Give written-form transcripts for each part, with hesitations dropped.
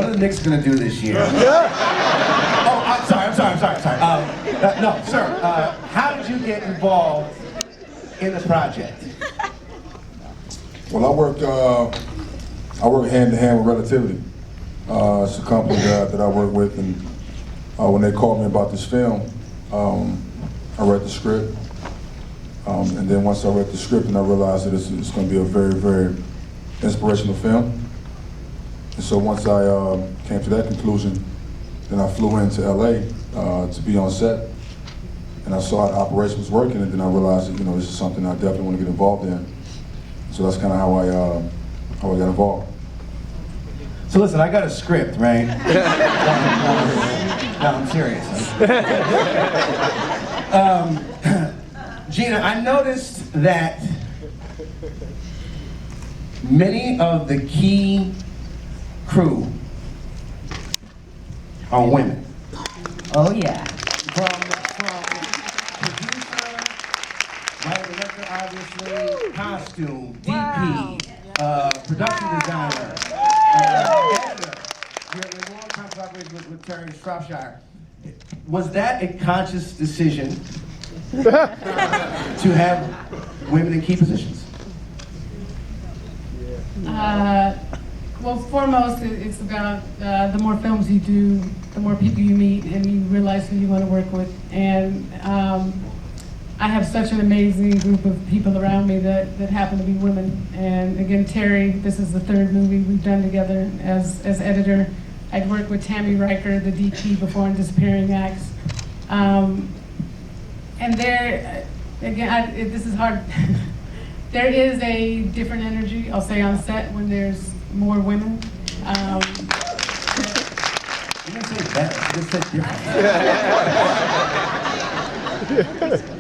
What are the Knicks gonna do this year? Oh, I'm sorry. No, sir, how did you get involved in the project? Well, I work hand in hand with Relativity. It's a company that I work with, and when they called me about this film, I read the script, and then once I read the script and I realized that it's going to be a very, very inspirational film. And so once I came to that conclusion, then I flew into LA to be on set, and I saw how the operation was working, and then I realized that, you know, this is something I definitely want to get involved in. So that's kind of how I got involved. So listen, I got a script, right? No, I'm serious. Gina, I noticed that many of the key crew are women. Oh yeah. From producer, writer, director, obviously, costume, DP, production designer, editor. We're in a long-time collaboration with Terry Shropshire. Was that a conscious decision to have women in key positions? Well, foremost, it's about the more films you do, the more people you meet, and you realize who you want to work with. And I have such an amazing group of people around me that happen to be women. And again, Terry, this is the third movie we've done together as editor. I'd worked with Tammy Riker, the DP, before in Disappearing Acts. And there, again, this is hard. There is a different energy, I'll say, on set when there's more women. You didn't say better, you just said different.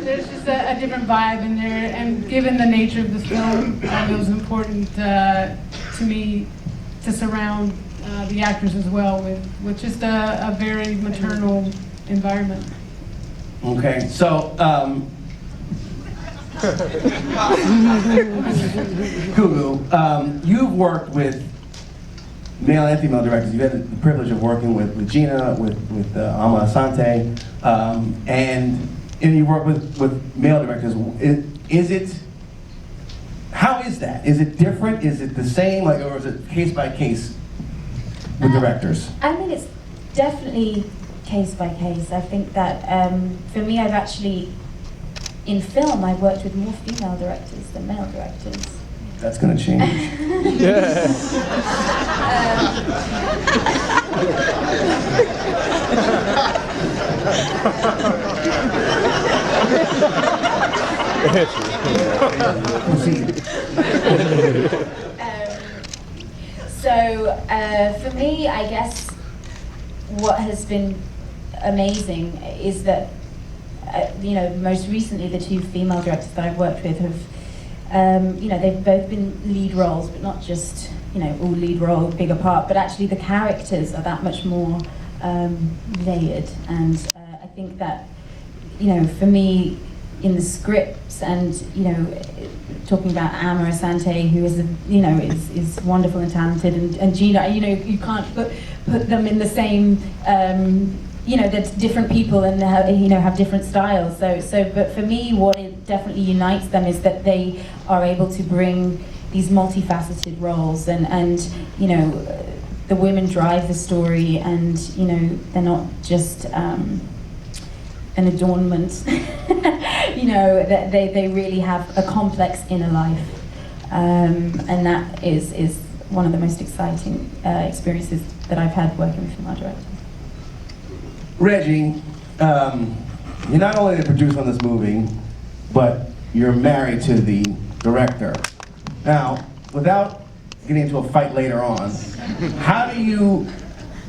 There's just a different vibe in there, and given the nature of the film, it was important to me to surround the actors as well with just a very maternal environment. Okay, so, Gugu, you've worked with male and female directors. You've had the privilege of working with Gina, with Amar'e Stoudemire, and you work with male directors. How is that? Is it different? Is it the same, or is it case by case with directors? I mean, it's definitely case by case. I think that for me, I've actually, in film, I've worked with more female directors than male directors. That's going to change. For me, I guess what has been amazing is that most recently the two female directors that I've worked with have, they've both been lead roles, but not just, all lead role, bigger part, but actually the characters are that much more layered. And I think that, for me, in the scripts and, talking about Amar'e Stoudemire, who is, is wonderful and talented, and Gina, you can't put them in the same, they're different people and have different styles. But for me, what it definitely unites them is that they are able to bring these multifaceted roles, and the women drive the story, and they're not just an adornment. That they really have a complex inner life, and that is one of the most exciting experiences that I've had working with female directors. Reggie, you're not only the producer on this movie, but you're married to the director. Now, without getting into a fight later on, how are you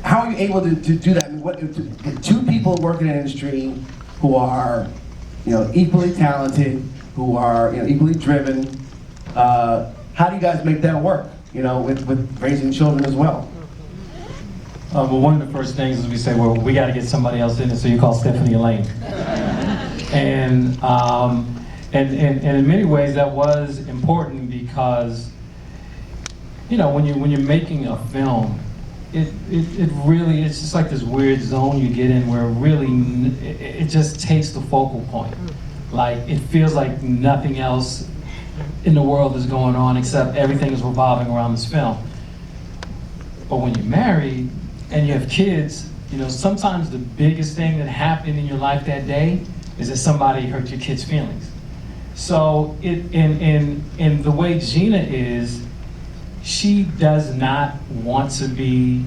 able to do that? I mean, two people work in an industry who are, equally talented, who are, equally driven. How do you guys make that work? With raising children as well. Well, one of the first things is we say, well, we got to get somebody else in it, so you call Stephanie Allain. And in many ways that was important because, when you're making a film, it really, it's just like this weird zone you get in where really it just takes the focal point. Like, it feels like nothing else in the world is going on except everything is revolving around this film. But when you're married and you have kids, you know, sometimes the biggest thing that happened in your life that day is that somebody hurt your kid's feelings. So in the way Gina is, she does not want to be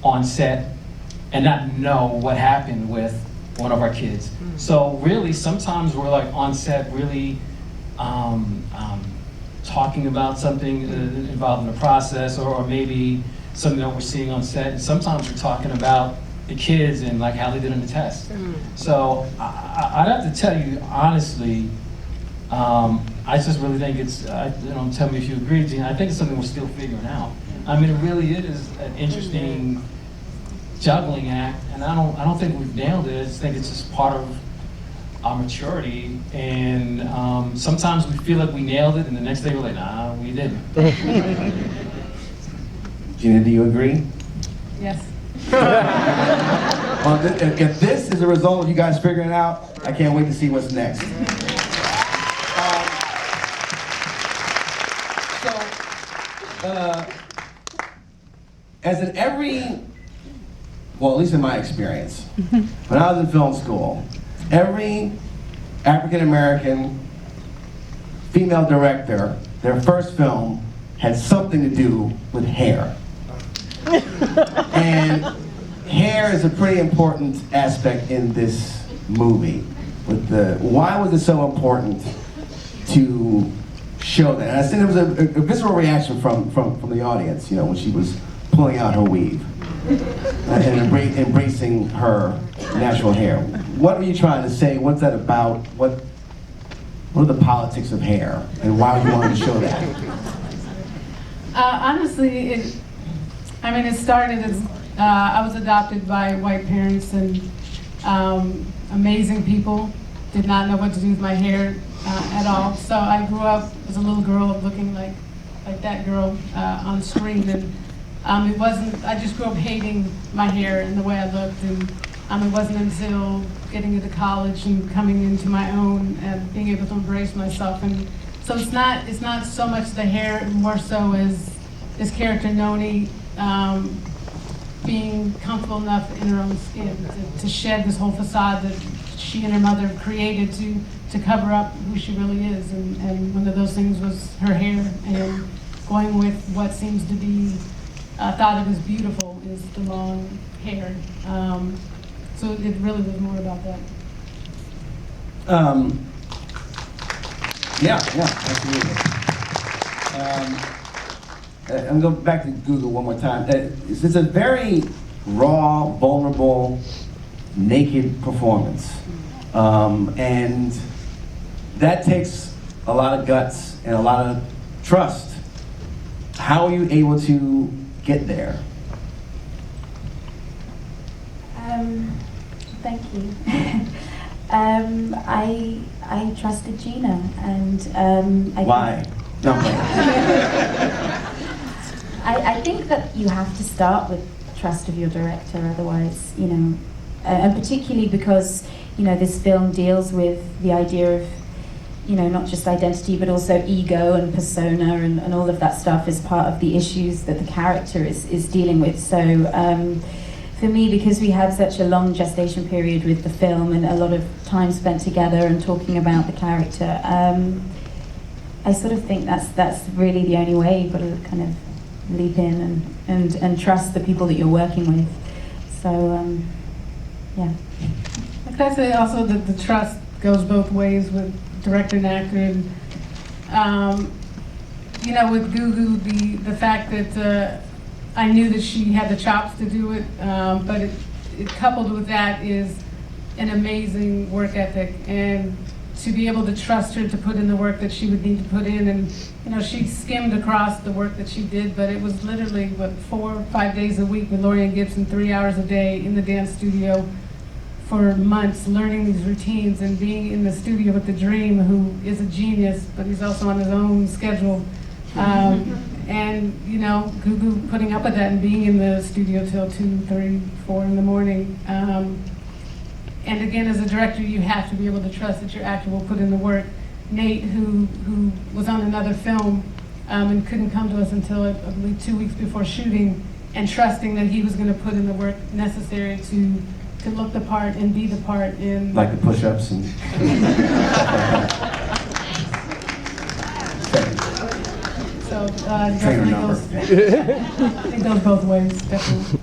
on set and not know what happened with one of our kids. So really, sometimes we're like on set really talking about something involved in the process, or maybe something that we're seeing on set, and sometimes we're talking about the kids and like how they did in the test. So I'd have to tell you honestly, I just really think it's, you know, tell me if you agree, Gina, I think it's something we're still figuring out. I mean, it really is an interesting juggling act, and I don't think we've nailed it. I just think it's just part of our maturity, and sometimes we feel like we nailed it, and the next day we're like, nah, we didn't. Gina, do you agree? Yes. Well, if this is a result of you guys figuring it out, I can't wait to see what's next. As in every, well, at least in my experience, when I was in film school, every African-American female director, their first film had something to do with hair. And hair is a pretty important aspect in this movie. Why was it so important to show that? And I think there was a visceral reaction from the audience, you know, when she was pulling out her weave and embracing her natural hair. What are you trying to say? What's that about? What are the politics of hair, and why you wanted to show that? Honestly, it started as I was adopted by white parents and amazing people. Did not know what to do with my hair at all. So I grew up as a little girl looking like that girl on screen, and it wasn't. I just grew up hating my hair and the way I looked, and it wasn't until getting into college and coming into my own and being able to embrace myself. And so it's not so much the hair, more so as this character Noni being comfortable enough in her own skin to shed this whole facade that she and her mother created to cover up who she really is. And one of those things was her hair, and going with what seems to be thought of as beautiful is the long hair. So it really was more about that. Yeah, absolutely. I'm going back to Gugu one more time. It's a very raw, vulnerable, naked performance. And that takes a lot of guts and a lot of trust. How are you able to get there? Thank you. I trusted Gina, and Why? No, I think that you have to start with trust of your director, otherwise, you know, and particularly because, you know, this film deals with the idea of, you know, not just identity, but also ego and persona and all of that stuff is part of the issues that the character is dealing with. So for me, because we had such a long gestation period with the film and a lot of time spent together and talking about the character, I sort of think that's really the only way. You've got to kind of leap in and trust the people that you're working with. So, yeah. I'd say also that the trust goes both ways with director and actor. And, you know, with Gugu, the fact that I knew that she had the chops to do it, but it coupled with that is an amazing work ethic, and to be able to trust her to put in the work that she would need to put in. And, you know, she skimmed across the work that she did, but it was literally, 4 or 5 days a week with Lori and Gibson, 3 hours a day in the dance studio for months, learning these routines and being in the studio with the Dream, who is a genius, but he's also on his own schedule. And, you know, Gugu putting up with that and being in the studio till 2, 3, 4 in the morning. And again, as a director, you have to be able to trust that your actor will put in the work. Nate, who was on another film and couldn't come to us until, I believe, 2 weeks before shooting, and trusting that he was going to put in the work necessary to look the part and be the part in... Like the push-ups and... So definitely goes, it goes both ways, definitely.